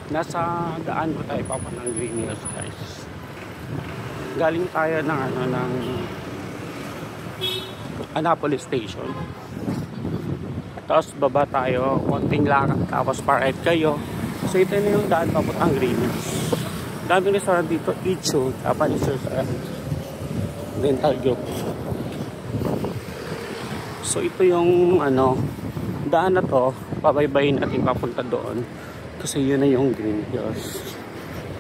Nasa daan ko tayo papuntang Green Hills, guys. Galing tayo ng ng Annapolis Station. Tapos baba tayo, konting lakad, tapos pa-ride kayo. So ito na yung daan papuntang Green Hills. Daming restaurant dito, Icho, Japanese restaurant, Dental Group. So ito yung daan na to, pabaybayin natin papunta doon. Kasi yun na yung Green Hills.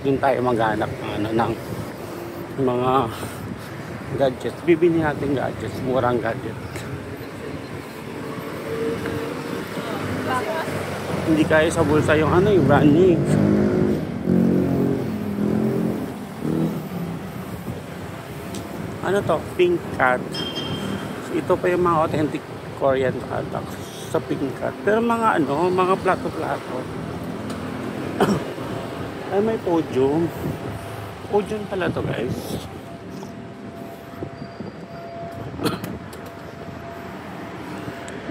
Doon tayo maghanap ng mga gadgets. Bibili natin gadgets, murang gadget. Hindi kaya sa bulsa yung yung brand new. Ano to? Pink Cat. Ito pa yung mga authentic Korean products sa Pink Cat. Pero mga mga plato-plato. Ay, may podium. Podium pala to, guys.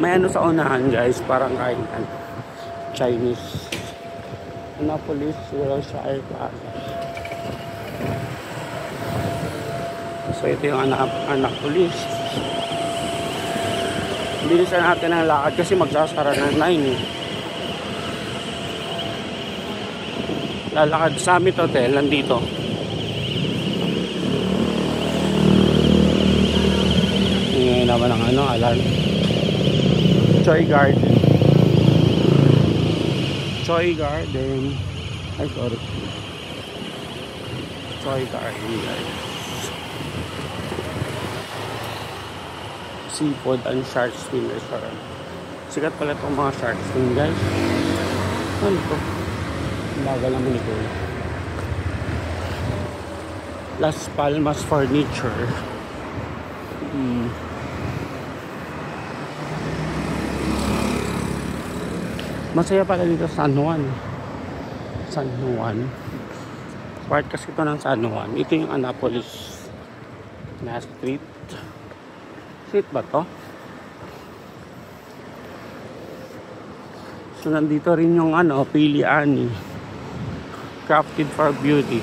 May sa unahan, guys, parang kainan Chinese. Annapolis Wilshire Plaza. So ito yung Annapolis. Bilisan natin ang lakad kasi magsasara ng 9 Lalakad Summit Hotel, nandito. Ngayon naman ang alarm. Choi Garden. Choi Garden. Ay, sorry. Choi Garden, guys. Seafood and Shark Fin Restaurant. Sikat pala itong mga shark fin, guys. Ano ito? Bagal naman ito. Las Palmas Furniture. Masaya pala dito San Juan. San Juan. Part kasi ito ng San Juan. Ito yung Annapolis na street. Street ba to? So nandito rin yung Piliani. Crafted for beauty.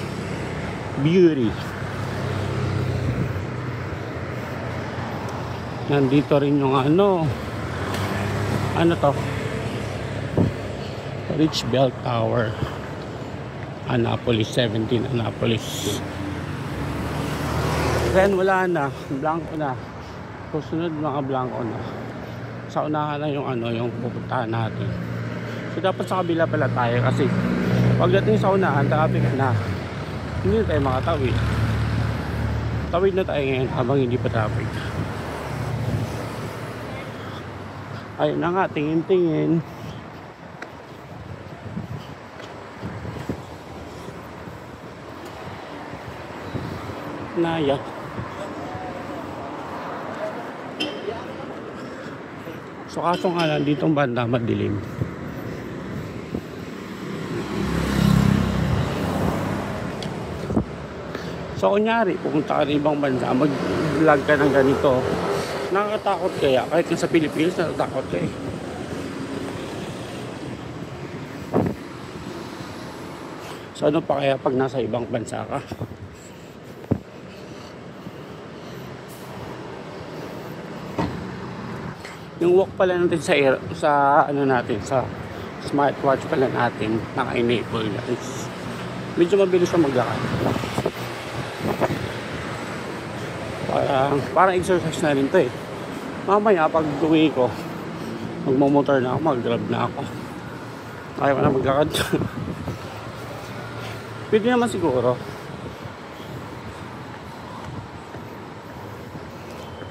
Nandito rin yung ano to? Rich Bell Tower. Annapolis 17 Annapolis. Then wala na, blanco na. Susunod mga blanco na. Sa unahan na yung yung pupuntahan natin. So dapat sa kabila pala tayo kasi pagdating sa unahan, traffic na. Hindi na tayo makatawid. Tawid na tayo ngayon habang hindi pa traffic. Ayun na nga, tingin-tingin. Naya. So kaso nga lang, ditong banda madilim. So kunyari, pupunta ka ng ibang bansa, mag-vlog ka ng ganito, nakakatakot kaya? Kahit sa Pilipinas, natatakot ka eh. So ano pa kaya pag nasa ibang bansa ka? Yung walk pala natin sa smartwatch pala natin, naka-enable, guys. Medyo mabilis na maglakad. Parang exercise na rin to eh. Mamaya pag uwi ko, magmamotor na ako, mag-grab na ako. Ayaw ko na maglakad. Pwede naman siguro.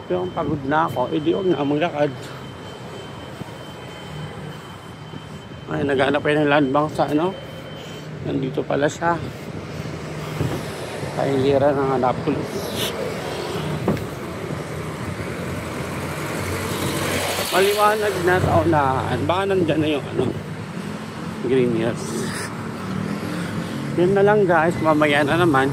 Pero pagod na ako, edi huwag na maglakad. Ay, naghanap pa ng land bank sa nandito pala siya. Kahilira ng Annapolis. Maliwanag na sa unahan. Baka nandyan na yung Green Hills. Yun na lang, guys. Mamaya na naman.